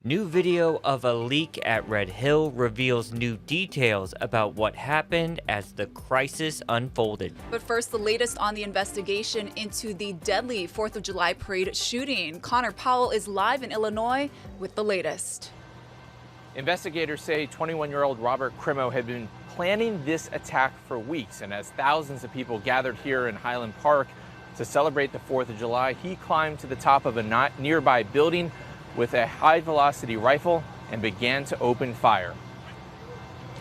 New video of a leak at Red Hill reveals new details about what happened as the crisis unfolded. But first, the latest on the investigation into the deadly 4th of July parade shooting. Connor Powell is live in Illinois with the latest. Investigators say 21-year-old Robert Crimo had been planning this attack for weeks, and as thousands of people gathered here in Highland Park to celebrate the 4th of July, he climbed to the top of a nearby building with a high-velocity rifle and began to open fire.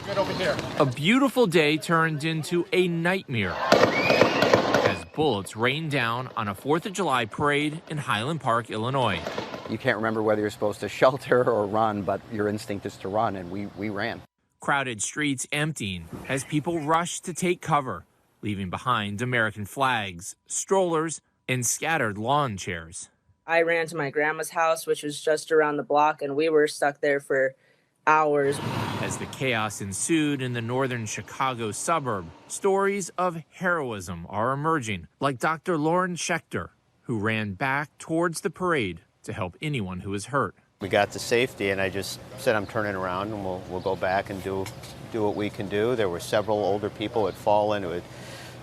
Get over here. A beautiful day turned into a nightmare as bullets rained down on a 4th of July parade in Highland Park, Illinois. You can't remember whether you're supposed to shelter or run, but your instinct is to run, and we ran. Crowded streets emptying as people rushed to take cover, leaving behind American flags, strollers, and scattered lawn chairs. I ran to my grandma's house, which was just around the block, and we were stuck there for hours. As the chaos ensued in the northern Chicago suburb, stories of heroism are emerging, like Dr. Lauren Schechter, who ran back towards the parade to help anyone who was hurt. We got to safety, and I just said I'm turning around, and we'll go back and do what we can do. There were several older people who had fallen, with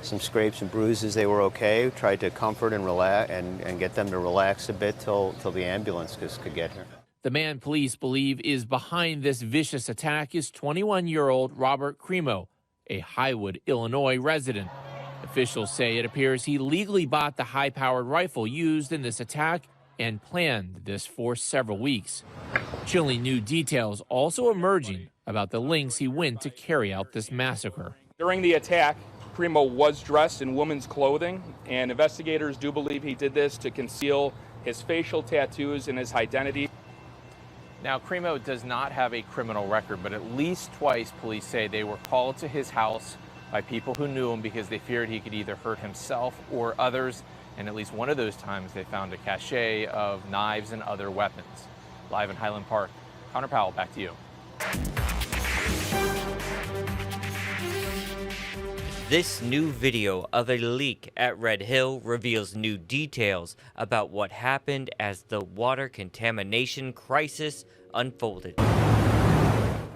some scrapes and bruises. They were okay. Tried to comfort and relax and get them to relax a bit till the ambulance could get here. The man police believe is behind this vicious attack is 21-year-old Robert Crimo, a Highwood, Illinois resident. Officials say it appears he legally bought the high-powered rifle used in this attack and planned this for several weeks. Chilling new details also emerging about the lengths he went to carry out this massacre. During the attack, Crimo was dressed in women's clothing, and investigators do believe he did this to conceal his facial tattoos and his identity. Now, Crimo does not have a criminal record, but at least twice police say they were called to his house by people who knew him because they feared he could either hurt himself or others. And at least one of those times they found a cache of knives and other weapons. Live in Highland Park, Connor Powell, back to you. This new video of a leak at Red Hill reveals new details about what happened as the water contamination crisis unfolded.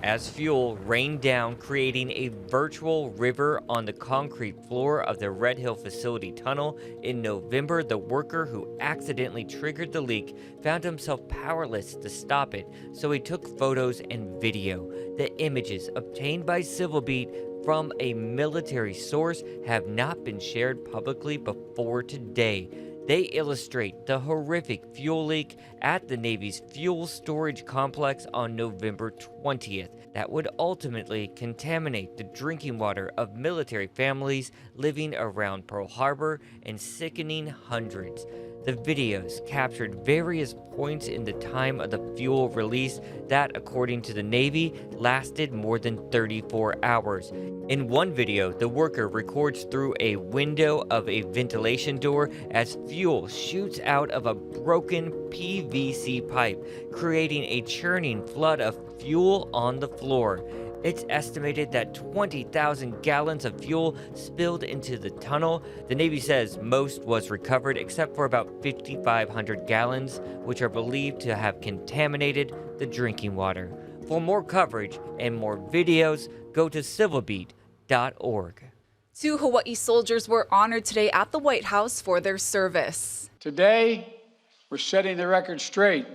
As fuel rained down, creating a virtual river on the concrete floor of the Red Hill facility tunnel in November, the worker who accidentally triggered the leak found himself powerless to stop it, so he took photos and video. The images obtained by Civil Beat from a military source have not been shared publicly before today. They illustrate the horrific fuel leak at the Navy's fuel storage complex on November 20th that would ultimately contaminate the drinking water of military families living around Pearl Harbor and sickening hundreds. The videos captured various points in the time of the fuel release that, according to the Navy, lasted more than 34 hours. In one video, the worker records through a window of a ventilation door as fuel shoots out of a broken PVC pipe, creating a churning flood of fuel on the floor. It's estimated that 20,000 gallons of fuel spilled into the tunnel. The Navy says most was recovered except for about 5,500 gallons, which are believed to have contaminated the drinking water. For more coverage and more videos, go to civilbeat.org. 2 Hawaii soldiers were honored today at the White House for their service. Today, we're setting the record straight.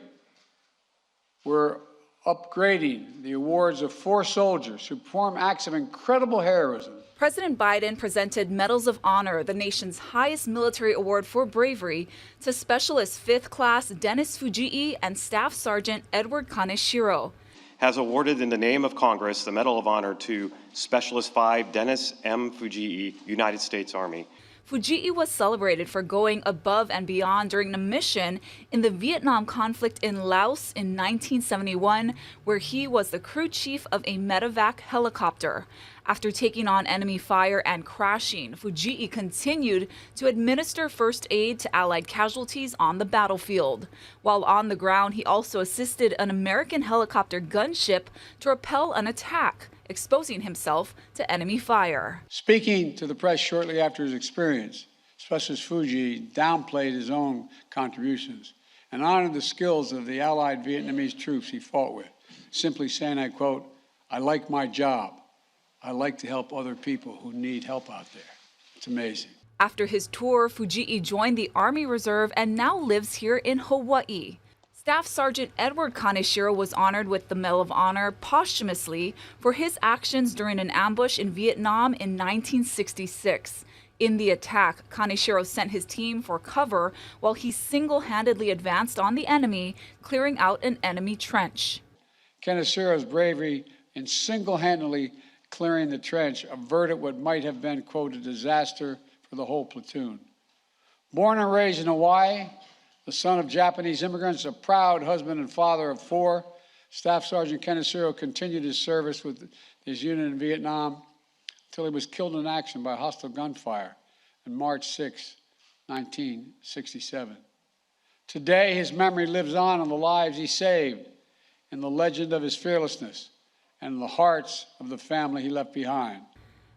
We're upgrading the awards of 4 soldiers who perform acts of incredible heroism. President Biden presented Medals of Honor, the nation's highest military award for bravery, to Specialist 5th Class Dennis Fujii and Staff Sergeant Edward Kaneshiro. Has awarded in the name of Congress the Medal of Honor to Specialist 5 Dennis M. Fujii, United States Army. Fujii was celebrated for going above and beyond during a mission in the Vietnam conflict in Laos in 1971, where he was the crew chief of a medevac helicopter. After taking on enemy fire and crashing, Fujii continued to administer first aid to Allied casualties on the battlefield. While on the ground, he also assisted an American helicopter gunship to repel an attack, exposing himself to enemy fire. Speaking to the press shortly after his experience, Specialist Fujii downplayed his own contributions and honored the skills of the Allied Vietnamese troops he fought with, simply saying, I quote, "I like my job. I like to help other people who need help out there." It's amazing. After his tour, Fujii joined the Army Reserve and now lives here in Hawaii. Staff Sergeant Edward Kaneshiro was honored with the Medal of Honor posthumously for his actions during an ambush in Vietnam in 1966. In the attack, Kaneshiro sent his team for cover while he single-handedly advanced on the enemy, clearing out an enemy trench. Kaneshiro's bravery in single-handedly clearing the trench averted what might have been, quote, a disaster for the whole platoon. Born and raised in Hawaii, the son of Japanese immigrants, a proud husband and father of 4, Staff Sergeant Kaneshiro continued his service with his unit in Vietnam until he was killed in action by hostile gunfire on March 6, 1967. Today, his memory lives on in the lives he saved, in the legend of his fearlessness, and in the hearts of the family he left behind.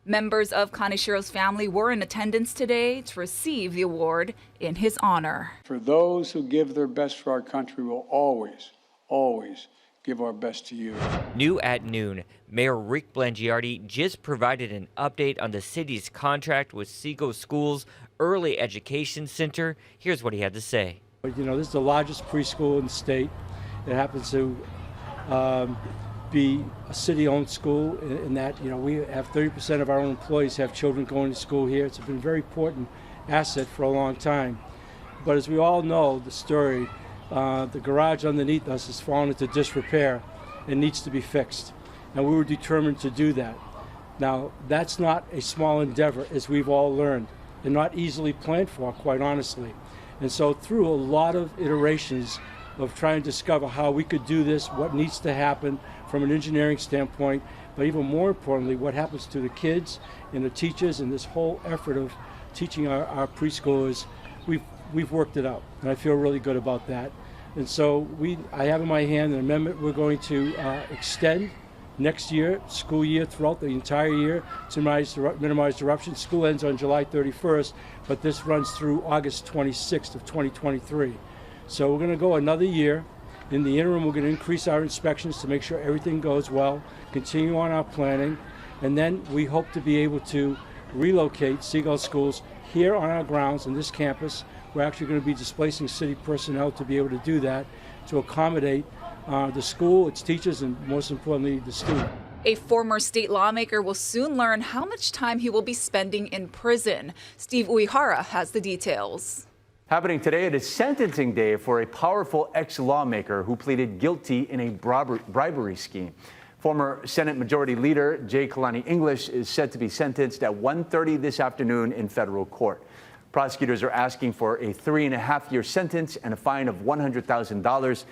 Members of Kaneshiro's family were in attendance today to receive the award in his honor. For those who give their best for our country, will always, always give our best to you. New at noon, Mayor Rick Blangiardi just provided an update on the city's contract with Seagull School's Early Education Center. Here's what he had to say. You know, this is the largest preschool in the state. It happens to be a city-owned school in that, you know, we have 30% of our own employees have children going to school here. It's been a very important asset for a long time. But as we all know, the story, the garage underneath us has fallen into disrepair and needs to be fixed. And we were determined to do that. Now, that's not a small endeavor, as we've all learned, and not easily planned for, quite honestly. And so through a lot of iterations of trying to discover how we could do this, what needs to happen from an engineering standpoint, but even more importantly, what happens to the kids and the teachers and this whole effort of teaching our preschoolers, we've worked it out, and I feel really good about that. And so I have in my hand an amendment we're going to extend next year, school year, throughout the entire year to minimize disruption. School ends on July 31st, but this runs through August 26th of 2023. So we're going to go another year. In the interim, we're going to increase our inspections to make sure everything goes well, continue on our planning, and then we hope to be able to relocate Seagull Schools here on our grounds in this campus. We're actually going to be displacing city personnel to be able to do that, to accommodate the school, its teachers, and most importantly, the student. A former state lawmaker will soon learn how much time he will be spending in prison. Steve Uehara has the details. Happening today, it is sentencing day for a powerful ex-lawmaker who pleaded guilty in a bribery scheme. Former Senate Majority Leader Jay Kalani English is set to be sentenced at 1:30 this afternoon in federal court. Prosecutors are asking for a 3.5-year sentence and a fine of $100,000.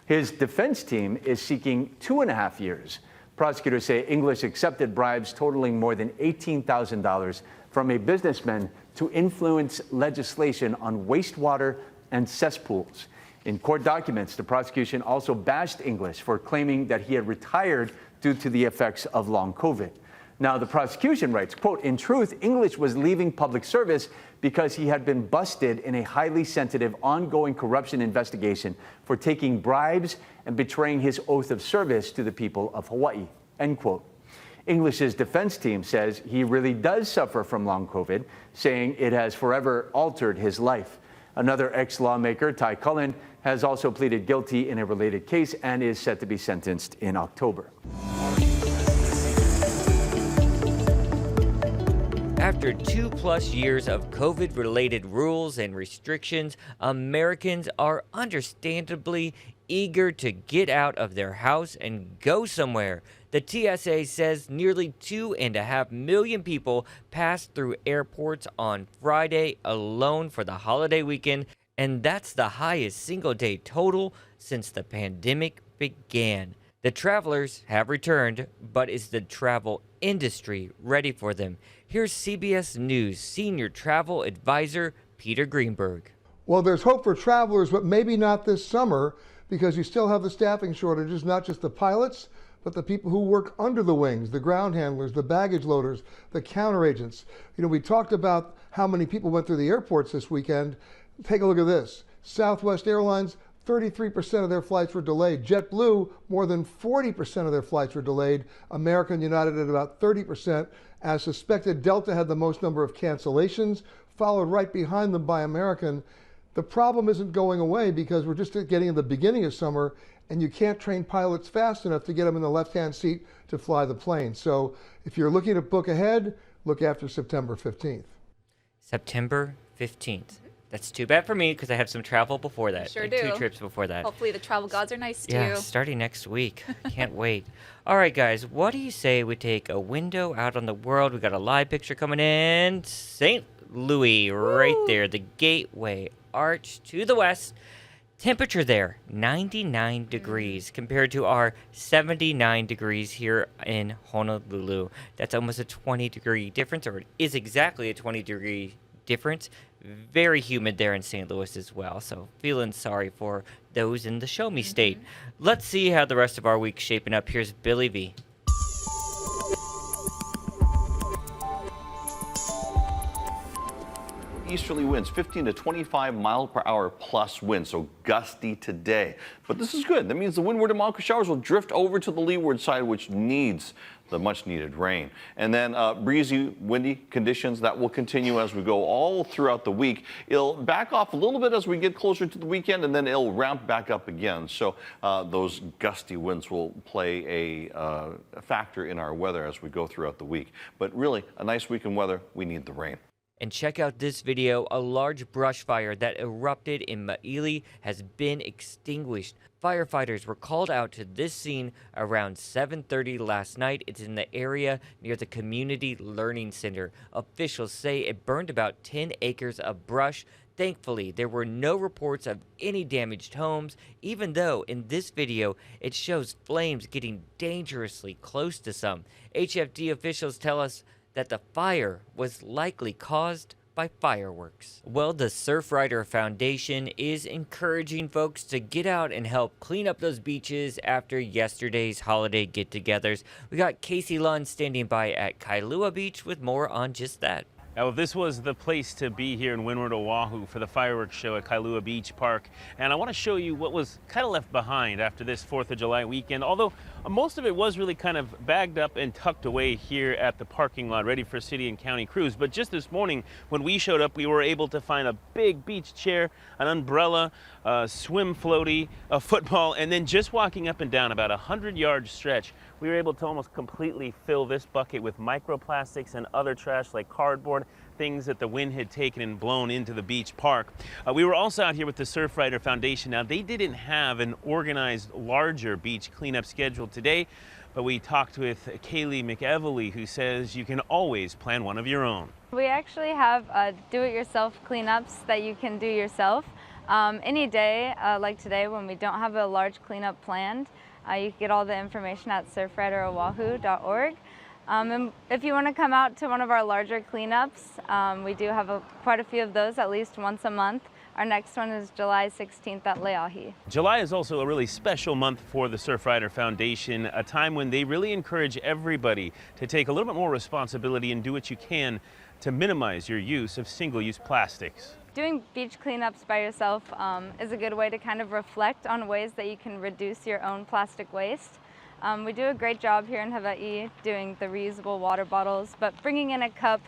His defense team is seeking 2.5 years. Prosecutors say English accepted bribes totaling more than $18,000 from a businessman to influence legislation on wastewater and cesspools. In court documents, the prosecution also bashed English for claiming that he had retired due to the effects of long COVID. Now, the prosecution writes, quote, "In truth, English was leaving public service because he had been busted in a highly sensitive ongoing corruption investigation for taking bribes and betraying his oath of service to the people of Hawaii," end quote. English's defense team says he really does suffer from long COVID, saying it has forever altered his life. Another ex-lawmaker, Ty Cullen, has also pleaded guilty in a related case and is set to be sentenced in October. After 2+ years of COVID-related rules and restrictions, Americans are understandably eager to get out of their house and go somewhere. The TSA says nearly 2.5 million people passed through airports on Friday alone for the holiday weekend, and that's the highest single-day total since the pandemic began. The travelers have returned, but is the travel industry ready for them? Here's CBS News senior travel advisor Peter Greenberg. Well, there's hope for travelers, but maybe not this summer, because you still have the staffing shortages, not just the pilots, but the people who work under the wings, the ground handlers, the baggage loaders, the counter agents. You know, we talked about how many people went through the airports this weekend. Take a look at this. Southwest Airlines, 33% of their flights were delayed. JetBlue, more than 40% of their flights were delayed. American, United at about 30%. As suspected, Delta had the most number of cancellations, followed right behind them by American. The problem isn't going away because we're just getting in the beginning of summer, and you can't train pilots fast enough to get them in the left-hand seat to fly the plane. So if you're looking to book ahead, look after September 15th. September 15th. That's too bad for me because I have some travel before that. Sure like do. 2 trips before that. Hopefully the travel gods are nice to Yeah, you. starting next week. Can't wait. All right, guys, what do you say we take a window out on the world? We got a live picture coming in. St. Louis, right there, the Gateway Arch to the west. Temperature there, 99 degrees compared to our 79 degrees here in Honolulu. That's almost a 20-degree difference, or it is exactly a 20-degree difference. Very humid there in St. Louis as well, so feeling sorry for those in the Show Me State. Let's see how the rest of our week's shaping up. Here's Billy V. Easterly winds, 15 to 25 mile per hour plus winds, so gusty today. But this is good. That means the windward and mild showers will drift over to the leeward side, which needs the much needed rain. And then breezy, windy conditions that will continue as we go all throughout the week. It'll back off a little bit as we get closer to the weekend, and then it'll ramp back up again. So those gusty winds will play a factor in our weather as we go throughout the week. But really, a nice weekend weather. We need the rain. And check out this video. A large brush fire that erupted in Maili has been extinguished. Firefighters were called out to this scene around 7:30 last night. It's in the area near the Community Learning Center. Officials say it burned about 10 acres of brush. Thankfully, there were no reports of any damaged homes, even though in this video it shows flames getting dangerously close to some. HFD officials tell us that the fire was likely caused by fireworks. Well, the Surfrider Foundation is encouraging folks to get out and help clean up those beaches after yesterday's holiday get-togethers. We got Casey Lund standing by at Kailua Beach with more on just that. Well, this was the place to be here in Windward, Oahu for the fireworks show at Kailua Beach Park. And I want to show you what was kind of left behind after this 4th of July weekend, although most of it was really kind of bagged up and tucked away here at the parking lot, ready for city and county crews. But just this morning, when we showed up, we were able to find a big beach chair, an umbrella, a swim floaty, a football, and then just walking up and down about a 100-yard stretch, we were able to almost completely fill this bucket with microplastics and other trash like cardboard, things that the wind had taken and blown into the beach park. We were also out here with the Surfrider Foundation. Now, they didn't have an organized, larger beach cleanup schedule today, but we talked with Kaylee McEvely, who says you can always plan one of your own. We actually have do-it-yourself cleanups that you can do yourself. Any day, like today, when we don't have a large cleanup planned, you can get all the information at surfrideroahu.org. And if you want to come out to one of our larger cleanups, we do have quite a few of those, at least once a month. Our next one is July 16th at Leahi. July is also a really special month for the Surfrider Foundation, a time when they really encourage everybody to take a little bit more responsibility and do what you can to minimize your use of single-use plastics. Doing beach cleanups by yourself is a good way to kind of reflect on ways that you can reduce your own plastic waste. We do a great job here in Hawaii doing the reusable water bottles, but bringing in a cup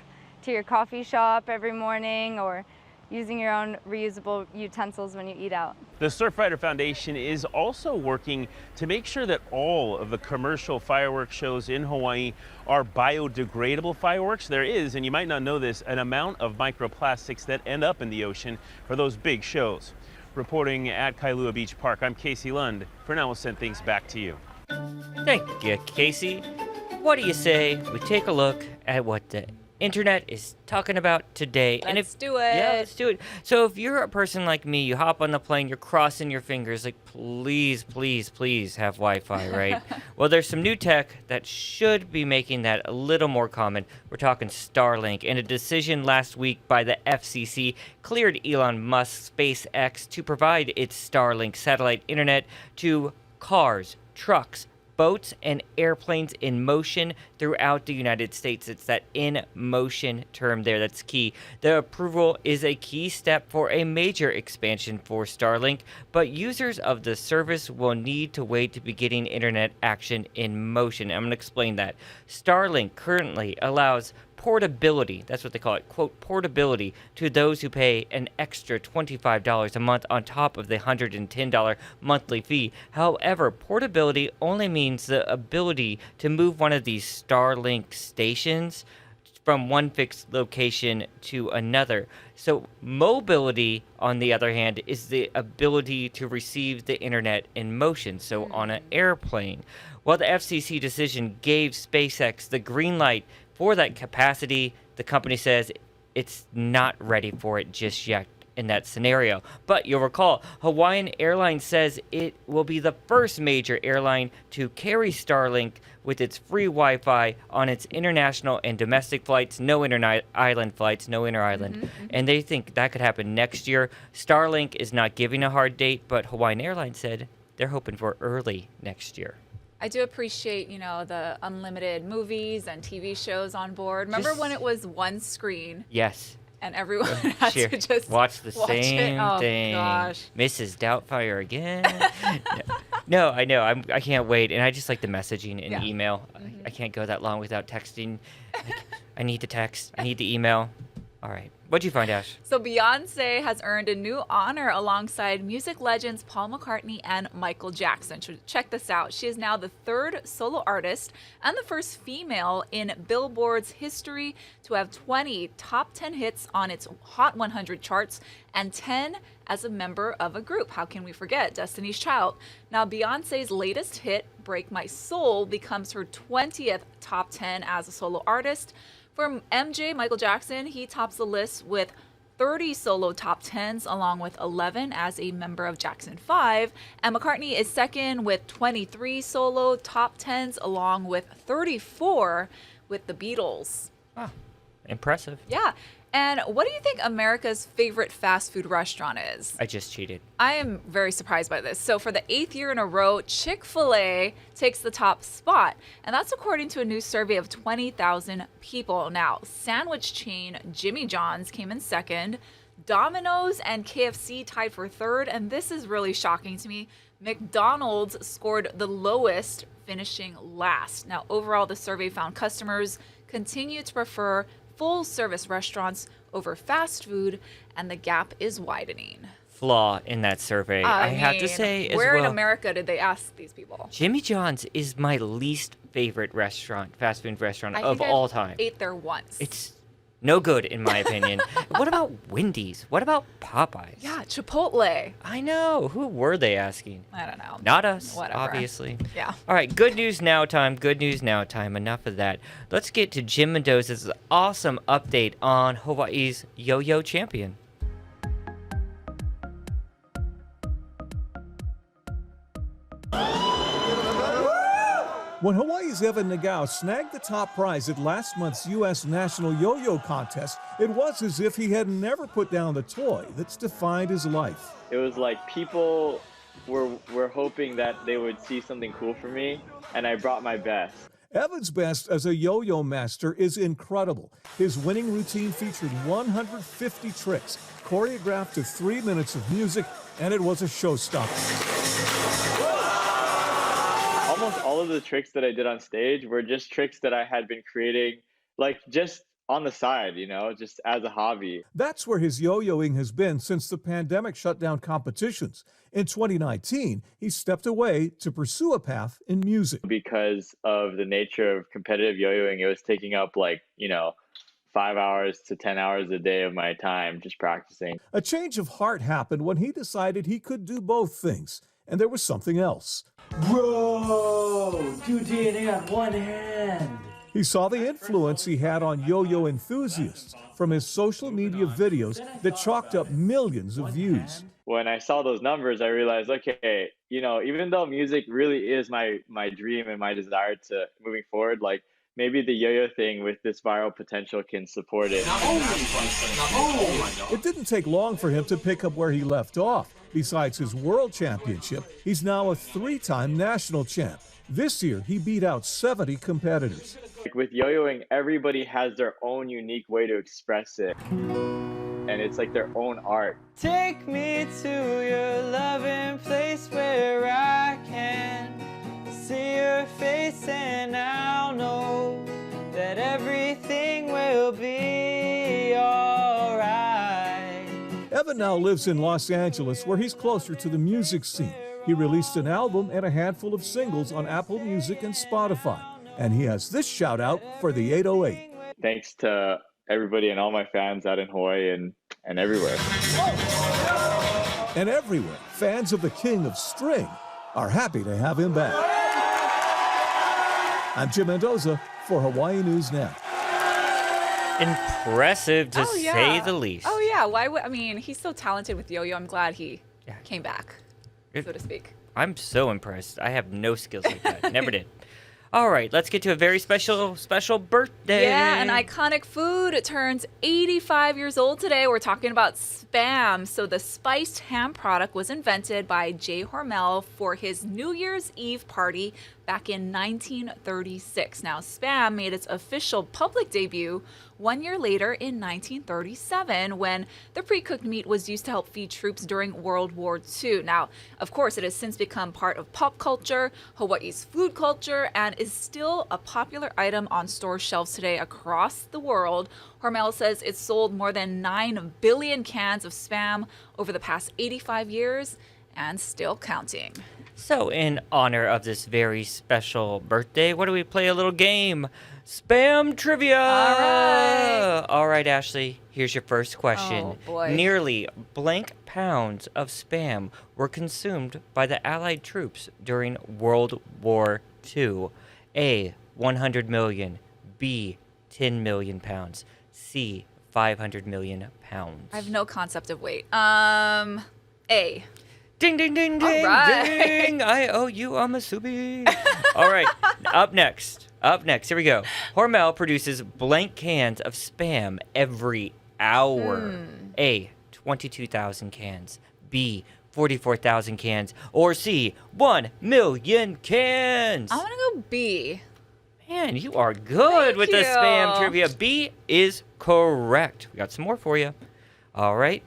to your coffee shop every morning or using your own reusable utensils when you eat out. The Surfrider Foundation is also working to make sure that all of the commercial fireworks shows in Hawaii are biodegradable fireworks. There is, and you might not know this, an amount of microplastics that end up in the ocean for those big shows. Reporting at Kailua Beach Park, I'm Casey Lund. For now, we'll send things back to you. Thank you, Casey. What do you say we take a look at what the internet is talking about today? Let's do it. Yeah, let's do it. So if you're a person like me, you hop on the plane, you're crossing your fingers like, please, please, please have Wi-Fi, right? Well, there's some new tech that should be making that a little more common. We're talking Starlink, and a decision last week by the FCC cleared Elon Musk's SpaceX to provide its Starlink satellite internet to cars, trucks, boats and airplanes in motion throughout the United States. It's that in motion term there that's key. The approval is a key step for a major expansion for Starlink, but users of the service will need to wait to be getting internet action in motion. I'm going to explain that. Starlink currently allows portability, that's what they call it, quote, portability, to those who pay an extra $25 a month on top of the $110 monthly fee. However, portability only means the ability to move one of these Starlink stations from one fixed location to another. So mobility, on the other hand, is the ability to receive the internet in motion, so on an airplane. Well, the FCC decision gave SpaceX the green light for that capacity. The company says it's not ready for it just yet in that scenario. But you'll recall, Hawaiian Airlines says it will be the first major airline to carry Starlink with its free Wi-Fi on its international and domestic flights, no inter-island flights, no inter-island. And they think that could happen next year. Starlink is not giving a hard date, but Hawaiian Airlines said they're hoping for early next year. I do appreciate, the unlimited movies and TV shows on board. Remember when it was one screen? Yes. And everyone had to just watch the same thing. Gosh. Mrs. Doubtfire again. No, I know. I can't wait. And I just like the messaging and email. I can't go that long without texting. I need the text. I need the email. All right. What'd you find, Ash? So Beyonce has earned a new honor alongside music legends Paul McCartney and Michael Jackson. Check this out. She is now the third solo artist and the first female in Billboard's history to have 20 top 10 hits on its Hot 100 charts and 10 as a member of a group. How can we forget Destiny's Child? Now, Beyonce's latest hit, Break My Soul, becomes her 20th top 10 as a solo artist. For MJ, Michael Jackson, he tops the list with 30 solo top 10s, along with 11 as a member of Jackson 5. And McCartney is second with 23 solo top 10s, along with 34 with the Beatles. Ah, impressive. Yeah. And what do you think America's favorite fast food restaurant is? I just cheated. I am very surprised by this. So for the 8th year in a row, Chick-fil-A takes the top spot. And that's according to a new survey of 20,000 people. Now, sandwich chain Jimmy John's came in second. Domino's and KFC tied for third. And this is really shocking to me. McDonald's scored the lowest, finishing last. Now, overall, the survey found customers continue to prefer full-service restaurants over fast food, and the gap is widening. Flaw in that survey, I have to say as well. Where in America did they ask these people? Jimmy John's is my least favorite fast food restaurant of all time. I ate there once. It's no good, in my opinion. What about Wendy's? What about Popeyes? Yeah, Chipotle. I know. Who were they asking? I don't know. Not us, Whatever. obviously. Yeah. All right, good news now time. Good news now time. Enough of that. Let's get to Jim Mendoza's awesome update on Hawaii's yo-yo champion. When Hawaii's Evan Nagao snagged the top prize at last month's U.S. National Yo-Yo Contest, it was as if he had never put down the toy that's defined his life. It was like people were hoping that they would see something cool from me, and I brought my best. Evan's best as a yo-yo master is incredible. His winning routine featured 150 tricks, choreographed to 3 minutes of music, and it was a showstopper. Almost all of the tricks that I did on stage were just tricks that I had been creating, like just on the side, just as a hobby. That's where his yo-yoing has been since the pandemic shut down competitions. In 2019, he stepped away to pursue a path in music. Because of the nature of competitive yo-yoing, it was taking up 5 hours to 10 hours a day of my time just practicing. A change of heart happened when he decided he could do both things. And there was something else. Bro, do DNA on one hand. He saw the influence he had on yo-yo enthusiasts from his social media videos that chalked up millions of views. When I saw those numbers, I realized, okay, even though music really is my dream and my desire to moving forward, maybe the yo-yo thing with this viral potential can support it. It didn't take long for him to pick up where he left off. Besides his world championship, he's now a 3-time national champ. This year, he beat out 70 competitors. Like with yo-yoing, everybody has their own unique way to express it. And it's like their own art. Take me to your loving place where I can see your face and I'll know that everything will be alright. Evan now lives in Los Angeles, where he's closer to the music scene. He released an album and a handful of singles on Apple Music and Spotify. And he has this shout out for the 808. Thanks to everybody and all my fans out in Hawaii and everywhere. And everywhere, fans of the King of String are happy to have him back. I'm Jim Mendoza for Hawaii News Now. Impressive to say the least. Oh yeah, why would, I mean, he's so talented with yo-yo. I'm glad he came back, so to speak. I'm so impressed. I have no skills like that. Never did. All right, let's get to a very special birthday. Yeah, an iconic food. It turns 85 years old today. We're talking about Spam. So the spiced ham product was invented by J. Hormel for his New Year's Eve party back in 1936. Now, Spam made its official public debut 1 year later in 1937 when the pre-cooked meat was used to help feed troops during World War II. Now, of course, it has since become part of pop culture, Hawaii's food culture, and is still a popular item on store shelves today across the world. Hormel says it's sold more than 9 billion cans of Spam over the past 85 years and still counting. So in honor of this very special birthday, what do we play? A little game. Spam trivia! All right, Ashley, here's your first question. Oh, boy. Nearly blank pounds of Spam were consumed by the Allied troops during World War II. A, 100 million. B, 10 million pounds. C, 500 million pounds. I have no concept of weight. A. Ding, ding, ding, All ding, right. ding. I owe you a masubi. All right, up next, here we go. Hormel produces blank cans of Spam every hour. A, 22,000 cans. B, 44,000 cans. Or C, 1 million cans. I want to go B. Man, you are good Thank with the you. Spam trivia. B is correct. We got some more for you. All right,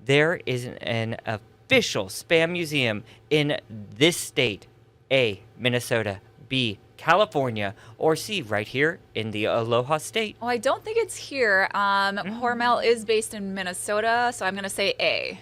there is an official Spam museum in this state. A, Minnesota. B, California. Or C, right here in the Aloha State. Well, I don't think it's here. Hormel is based in Minnesota, so I'm going to say A.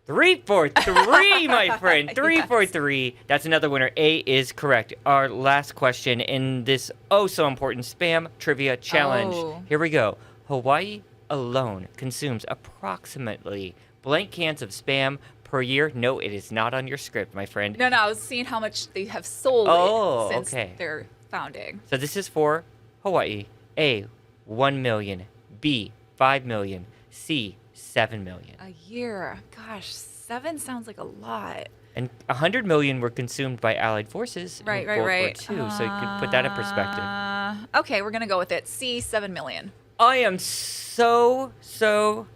3 for 3, my friend. 3 for 3. That's another winner. A is correct. Our last question in this so important Spam trivia challenge. Oh. Here we go. Hawaii alone consumes approximately blank cans of Spam per year. No, it is not on your script, my friend. No, I was seeing how much they have sold since their founding. So this is for Hawaii. A, 1 million. B, 5 million. C, 7 million. A year. Gosh, 7 sounds like a lot. And 100 million were consumed by Allied forces in World War II, so you could put that in perspective. Okay, we're going to go with it. C, 7 million. I am so...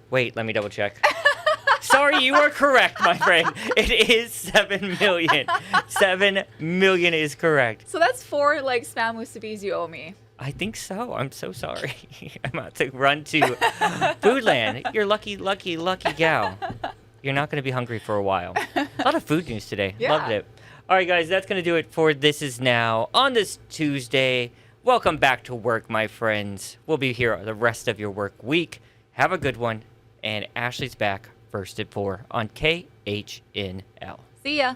Wait, let me double check. Sorry, you are correct, my friend. It is 7 million. 7 million is correct. So that's 4 Spam musubis you owe me. I think so. I'm so sorry. I'm about to run to Foodland. You're lucky gal. You're not going to be hungry for a while. A lot of food news today. Yeah. Loved it. All right, guys, that's going to do it for This Is Now on this Tuesday. Welcome back to work, my friends. We'll be here the rest of your work week. Have a good one. And Ashley's back first at 4 on KHNL. See ya.